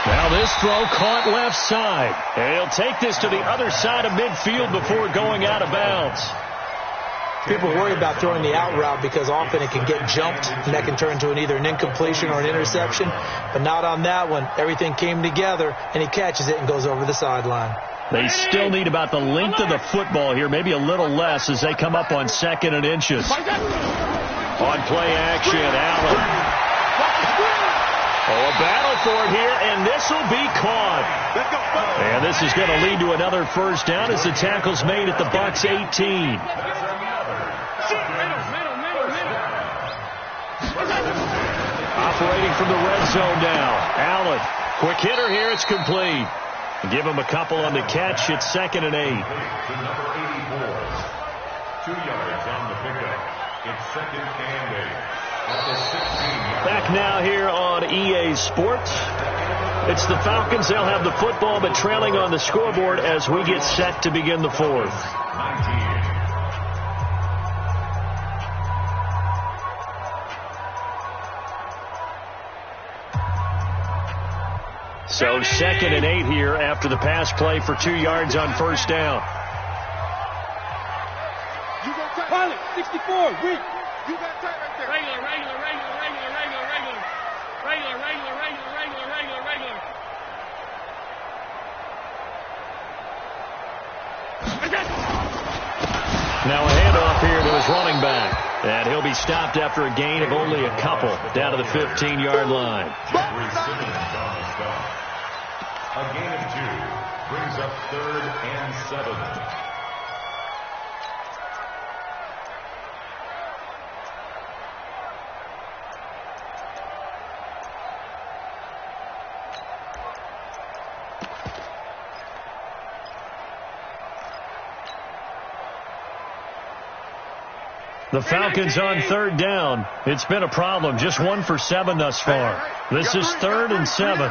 Now this throw caught left side. And he'll take this to the other side of midfield before going out of bounds. People worry about throwing the out route because often it can get jumped and that can turn into either an incompletion or an interception. But not on that one. Everything came together and he catches it and goes over the sideline. They still need about the length of the football here, maybe a little less as they come up on 2nd and inches. On play action, Allen. Oh, a battle for it here, and this will be caught. And this is going to lead to another first down as the tackle's made at the Bucs 18. Operating from the red zone now. Allen, quick hitter here, it's complete. Give him a couple on the catch. It's 2nd and 8. To number 84. 2 yards on the pickup. It's 2nd and 8. At the 16-yard. Back now here on EA Sports. It's the Falcons. They'll have the football, but trailing on the scoreboard as we get set to begin the 4th. 19. So 2nd and 8 here after the pass play for 2 yards on first down. You got tight. Pilot, 64, weak. You got tight right there. Regular. Now a handoff here to his running back. And he'll be stopped after a gain of only a couple down to the 15-yard line. Jeffrey Simmons on the stop. A gain of 2 brings up 3rd and 7. The Falcons on 3rd down. It's been a problem. Just 1 for 7 thus far. This is 3rd and 7.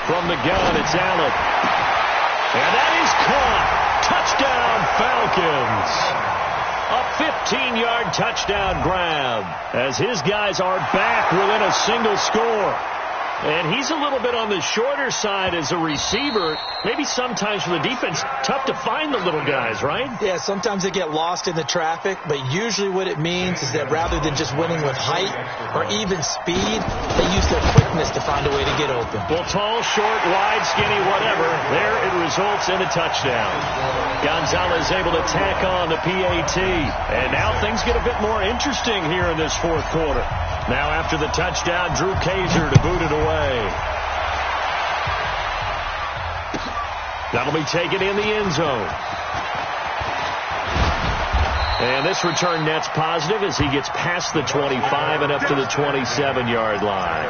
From the gun, it's Allen. And that is caught. Touchdown, Falcons. A 15-yard touchdown grab as his guys are back within a single score. And he's a little bit on the shorter side as a receiver. Maybe sometimes for the defense, tough to find the little guys, right? Yeah, sometimes they get lost in the traffic, but usually what it means is that rather than just winning with height or even speed, they use their quickness to find a way to get open. Well, tall, short, wide, skinny, whatever, there it results in a touchdown. Gonzalez able to tack on the PAT. And now things get a bit more interesting here in this 4th quarter. Now after the touchdown, Drew Kaiser to boot it away. That'll be taken in the end zone. And this return net's positive as he gets past the 25 and up to the 27-yard line.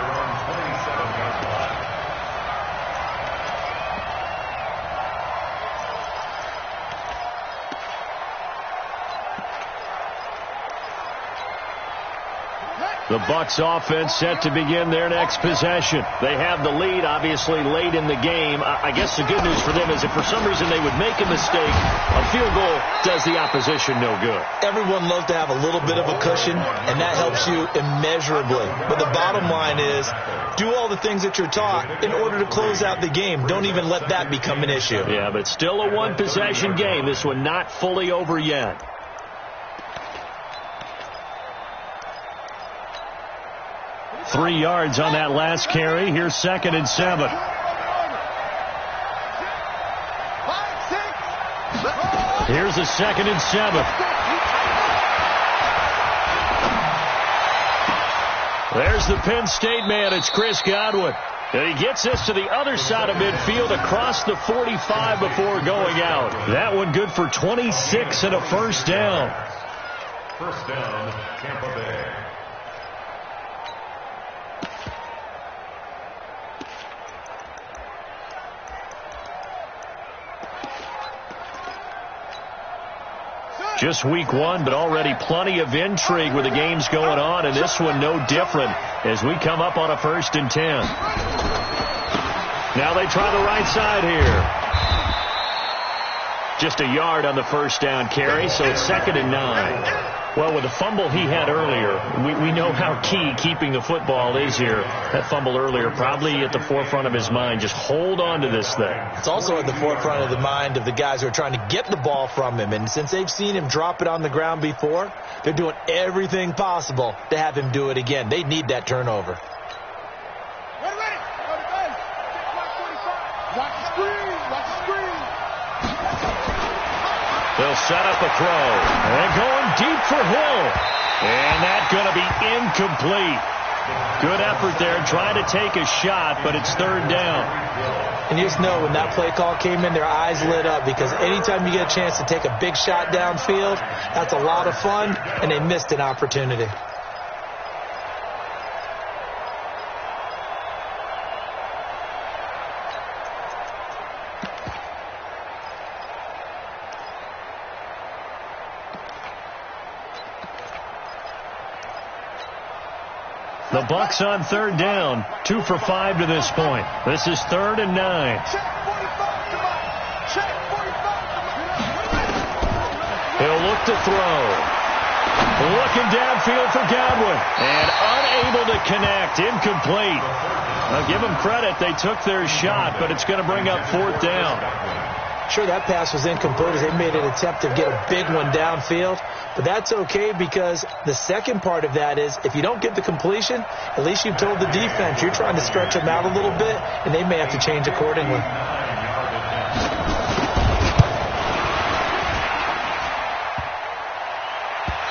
The Bucs offense set to begin their next possession. They have the lead, obviously, late in the game. I guess the good news for them is if for some reason they would make a mistake, a field goal does the opposition no good. Everyone loves to have a little bit of a cushion, and that helps you immeasurably. But the bottom line is, do all the things that you're taught in order to close out the game. Don't even let that become an issue. Yeah, but still a one-possession game. This one not fully over yet. Three yards on that last carry. Here's 2nd and 7. Here's a 2nd and 7. There's the Penn State man. It's Chris Godwin. And he gets this to the other side of midfield across the 45 before going out. That one good for 26 and a first down. First down, Tampa Bay. Just week 1, but already plenty of intrigue with the games going on, and this one no different as we come up on a 1st and 10. Now they try the right side here. Just a yard on the first down carry, so it's 2nd and 9. Well, with the fumble he had earlier, we know how key keeping the football is here. That fumble earlier probably at the forefront of his mind. Just hold on to this thing. It's also at the forefront of the mind of the guys who are trying to get the ball from him. And since they've seen him drop it on the ground before, they're doing everything possible to have him do it again. They need that turnover. They'll set up a throw. And going deep for Hill. And that's going to be incomplete. Good effort there, trying to take a shot, but it's third down. And you just know when that play call came in, their eyes lit up, because anytime you get a chance to take a big shot downfield, that's a lot of fun, and they missed an opportunity. The Bucs on third down, 2 for 5 to this point. This is 3rd and 9. He'll look to throw. Looking downfield for Godwin. And unable to connect. Incomplete. Now give them credit. They took their shot, but it's going to bring up 4th down. Sure, that pass was incomplete as they made an attempt to get a big one downfield. But that's okay, because the second part of that is if you don't get the completion, at least you've told the defense you're trying to stretch them out a little bit, and they may have to change accordingly.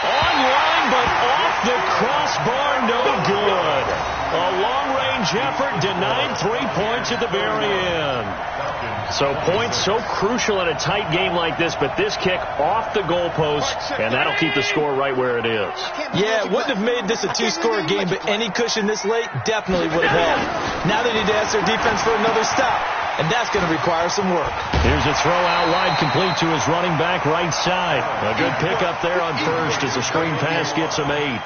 Online, but off the crossbar, no good. A long-range effort denied 3 points at the very end. So points so crucial in a tight game like this, but this kick off the goalpost, and that'll keep the score right where it is. Yeah, it wouldn't have made this a 2-score game, but any cushion this late definitely would have helped. Now they need to ask their defense for another stop, and that's going to require some work. Here's a throw out wide, complete to his running back right side. A good pickup there on first as the screen pass gets him 8.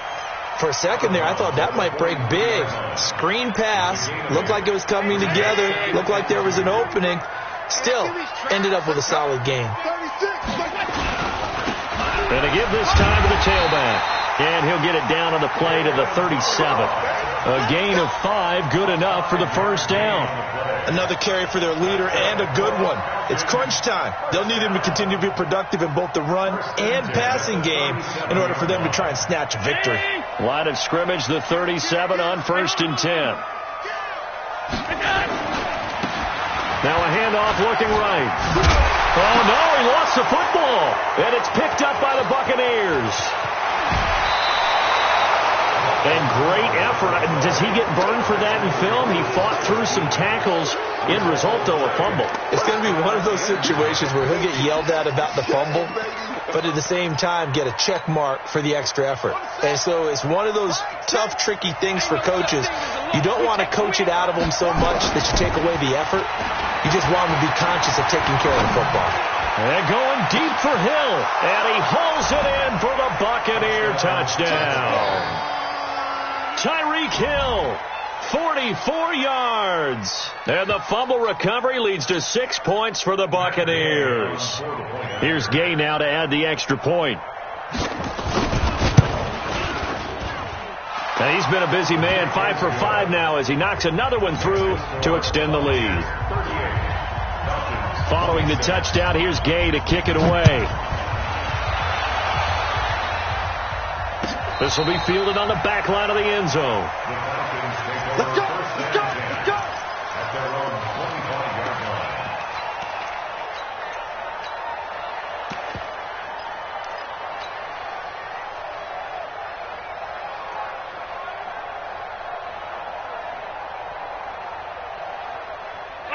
For a second there, I thought that might break big. Screen pass, looked like it was coming together, looked like there was an opening. Still, ended up with a solid game. And to give this time to the tailback. And he'll get it down on the play to the 37. A gain of 5, good enough for the first down. Another carry for their leader, and a good one. It's crunch time. They'll need him to continue to be productive in both the run and passing game in order for them to try and snatch a victory. Line of scrimmage, the 37 on 1st and 10. Now a handoff looking right. Oh, no, he lost the football. And it's picked up by the Buccaneers. And great effort. Does he get burned for that in film? He fought through some tackles. End result, though, a fumble. It's going to be one of those situations where he'll get yelled at about the fumble, but at the same time get a check mark for the extra effort. And so it's one of those tough, tricky things for coaches. You don't want to coach it out of them so much that you take away the effort. You just want them to be conscious of taking care of the football. And going deep for Hill. And he hauls it in for the Buccaneer touchdown. Tyreek Hill, 44 yards. And the fumble recovery leads to 6 points for the Buccaneers. Here's Gay now to add the extra point. And he's been a busy man, 5 for 5 now as he knocks another one through to extend the lead. Following the touchdown, here's Gay to kick it away. This will be fielded on the back line of the end zone. Let's go, let's go, let's go. At their own 25-yard line.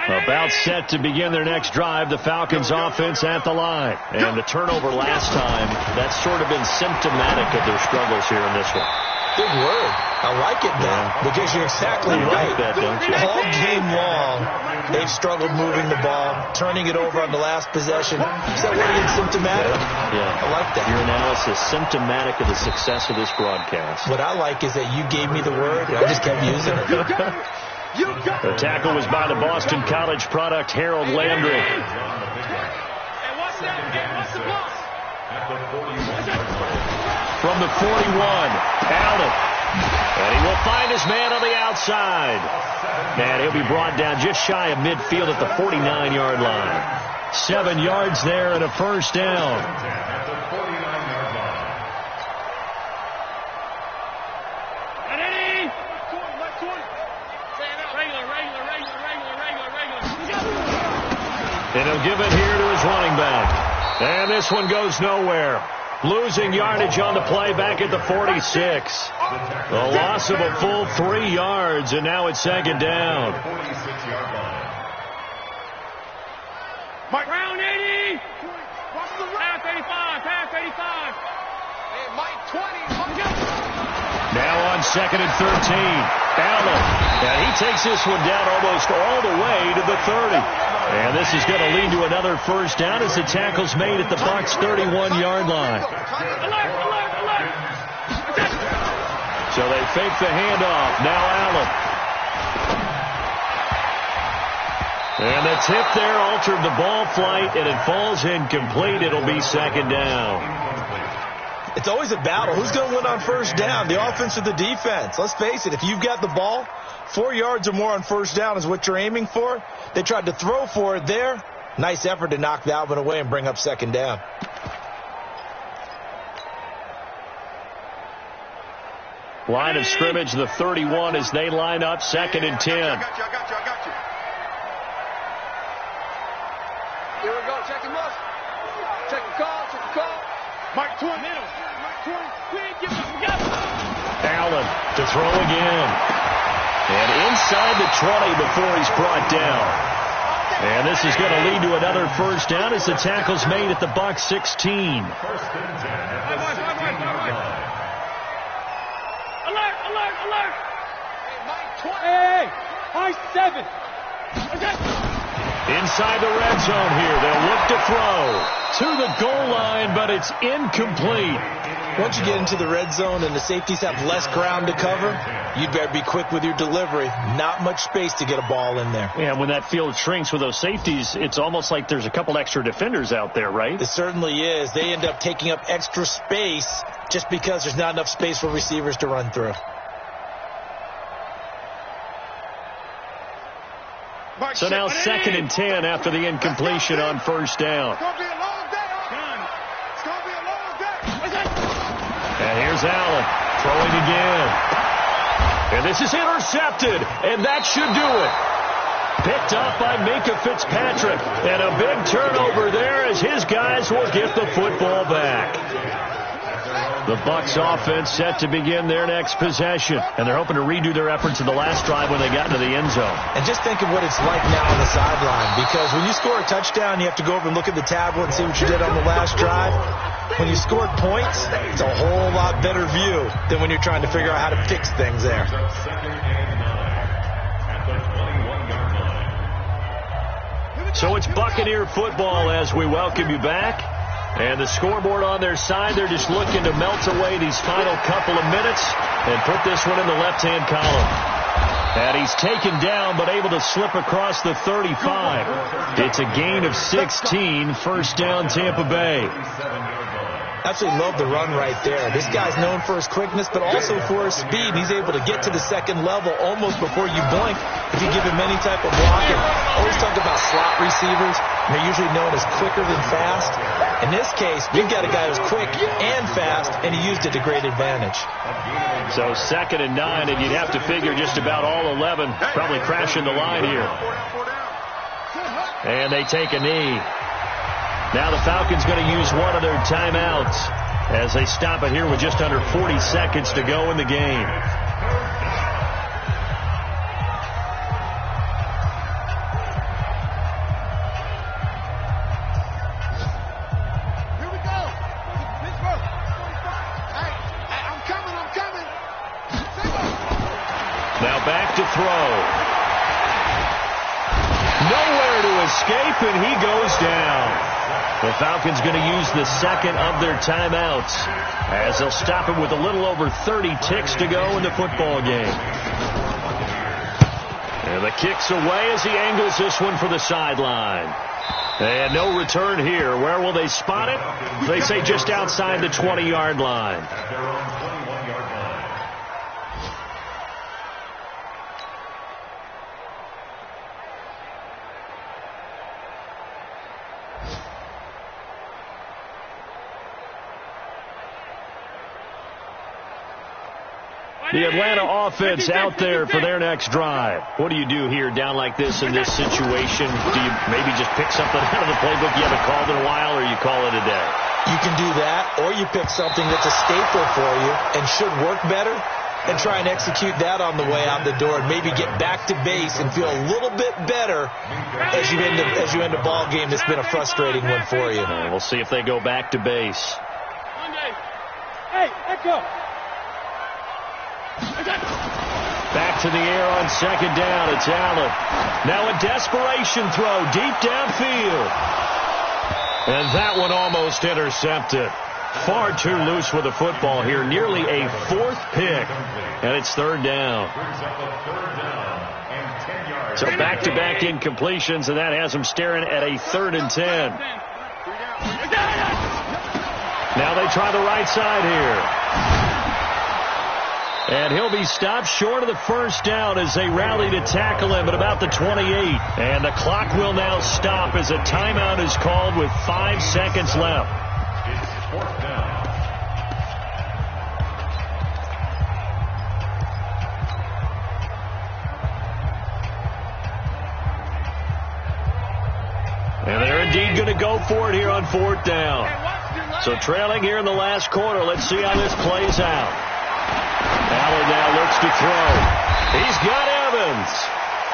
About set to begin their next drive, the Falcons offense at the line. And the turnover last time, that's sort of been symptomatic of their struggles here in this one. Big word. I like it now, because you're exactly You right. like that, don't you? All game long, they've struggled moving the ball, turning it over on the last possession. Is that word again, symptomatic? Yeah. I like that. Your analysis, symptomatic of the success of this broadcast. What I like is that you gave me the word, and I just kept using it. The tackle was by the Boston College product, Harold Landry. Hey, what's that? Hey, what's the block? at the 41-yard line. From the 41, Allen. And he will find his man on the outside. And he'll be brought down just shy of midfield at the 49-yard line. 7 yards there and a first down. At the 49-yard line. And he'll give it here to his running back. And this one goes nowhere. Losing yardage on the play back at the 46. The loss of a full 3 yards, and now it's second down. 46-yard line. Mike, round 80. Pass 85. Pass 85. And Mike 20. Now on second and 13. Allen. And he takes this one down almost all the way to the 30. And this is going to lead to another first down as the tackle's made at the Bucs' 31-yard line. So they fake the handoff. Now Allen. And the tip there altered the ball flight, and it falls incomplete. It'll be second down. It's always a battle. Who's going to win on first down, the offense or the defense? Let's face it, if you've got the ball, 4 yards or more on first down is what you're aiming for. They tried to throw for it there. Nice effort to knock that one away and bring up second down. Line of scrimmage, the 31, as they line up second and 10. I got you. Here we go. Check him up. Check the call. Mike 20. Mike 20. We didn't give him. We got him. Allen to throw again. And inside the 20 before he's brought down. And this is going to lead to another first down as the tackle's made at the Bucs' 16. First and 10 at the 16-yard line. Alert. Hey, Mike 20. Hey, Mike 7. Inside the red zone here. They'll look to throw to the goal line, but it's incomplete. Once you get into the red zone and the safeties have less ground to cover, you'd better be quick with your delivery. Not much space to get a ball in there. Yeah, when that field shrinks with those safeties, it's almost like there's a couple extra defenders out there, right? It certainly is. They end up taking up extra space just because there's not enough space for receivers to run through. So now second and 10 after the incompletion on first down. It's going to be a long day. It's going to be a long day. And here's Allen throwing again. And this is intercepted, and that should do it. Picked up by Minkah Fitzpatrick. And a big turnover there as his guys will get the football back. The Bucs offense set to begin their next possession. And they're hoping to redo their efforts in the last drive when they got into the end zone. And just think of what it's like now on the sideline. Because when you score a touchdown, you have to go over and look at the tablet and see what you did on the last drive. When you scored points, it's a whole lot better view than when you're trying to figure out how to fix things there. Second and 9 at the 21-yard line. So it's Buccaneer football as we welcome you back. And the scoreboard on their side, they're just looking to melt away these final couple of minutes and put this one in the left-hand column. And he's taken down but able to slip across the 35. It's a gain of 16, first down Tampa Bay. Absolutely love the run right there. This guy's known for his quickness, but also for his speed. He's able to get to the second level almost before you blink if you give him any type of blocking. Always talk about slot receivers. They're usually known as quicker than fast. In this case, we've got a guy who's quick and fast, and he used it to great advantage. So second and 9, and you'd have to figure just about all 11 probably crashing the line here. And they take a knee. Now the Falcons going to use one of their timeouts as they stop it here with just under 40 seconds to go in the game. Here we go. Pittsburgh. Hey, I'm coming. Now back to throw. Nowhere to escape, and he goes down. The Falcons going to use the second of their timeouts as they'll stop it with a little over 30 ticks to go in the football game. And the kick's away as he angles this one for the sideline. And no return here. Where will they spot it? They say just outside the 20-yard line. At their own 21-yard line. The Atlanta offense out there for their next drive. What do you do here down like this in this situation? Do you maybe just pick something out of the playbook you haven't called in a while, or you call it a day? You can do that, or you pick something that's a staple for you and should work better and try and execute that on the way out the door and maybe get back to base and feel a little bit better as you end a ball game that's been a frustrating one for you. We'll see if they go back to base. Hey, Echo. Back to the air on second down. It's Allen. Now a desperation throw deep downfield. And that one almost intercepted. Far too loose with the football here. Nearly a fourth pick. And it's third down. So back-to-back incompletions, and that has them staring at a 3rd and 10. Now they try the right side here. And he'll be stopped short of the first down as they rally to tackle him at about the 28. And the clock will now stop as a timeout is called with 5 seconds left. It's fourth down. And they're indeed going to go for it here on 4th down. So trailing here in the last quarter. Let's see how this plays out. Allen now looks to throw. He's got Evans.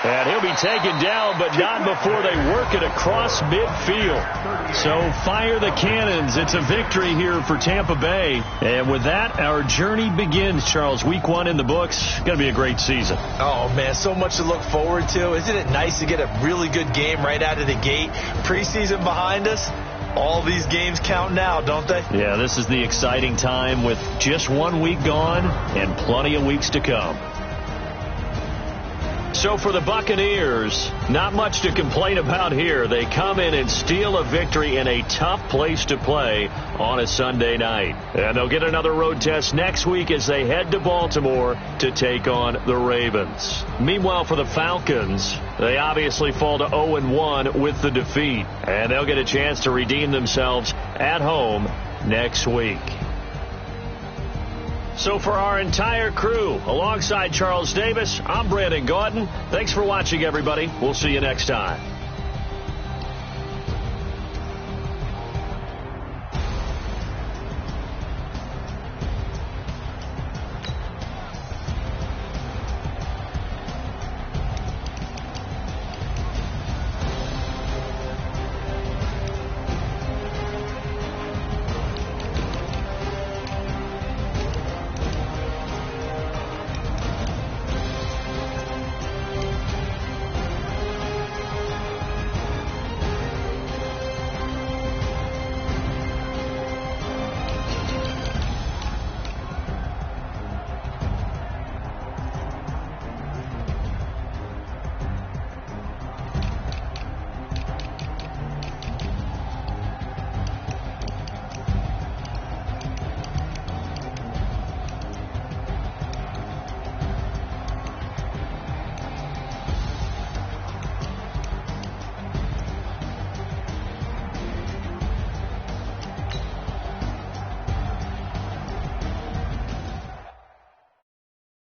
And he'll be taken down, but not before they work it across midfield. So fire the cannons. It's a victory here for Tampa Bay. And with that, our journey begins, Charles. Week 1 in the books. Going to be a great season. Oh, man, so much to look forward to. Isn't it nice to get a really good game right out of the gate? Preseason behind us. All these games count now, don't they? Yeah, this is the exciting time with just 1 week gone and plenty of weeks to come. So for the Buccaneers, not much to complain about here. They come in and steal a victory in a tough place to play on a Sunday night. And they'll get another road test next week as they head to Baltimore to take on the Ravens. Meanwhile, for the Falcons, they obviously fall to 0-1 with the defeat. And they'll get a chance to redeem themselves at home next week. So for our entire crew, alongside Charles Davis, I'm Brandon Gaudin. Thanks for watching, everybody. We'll see you next time.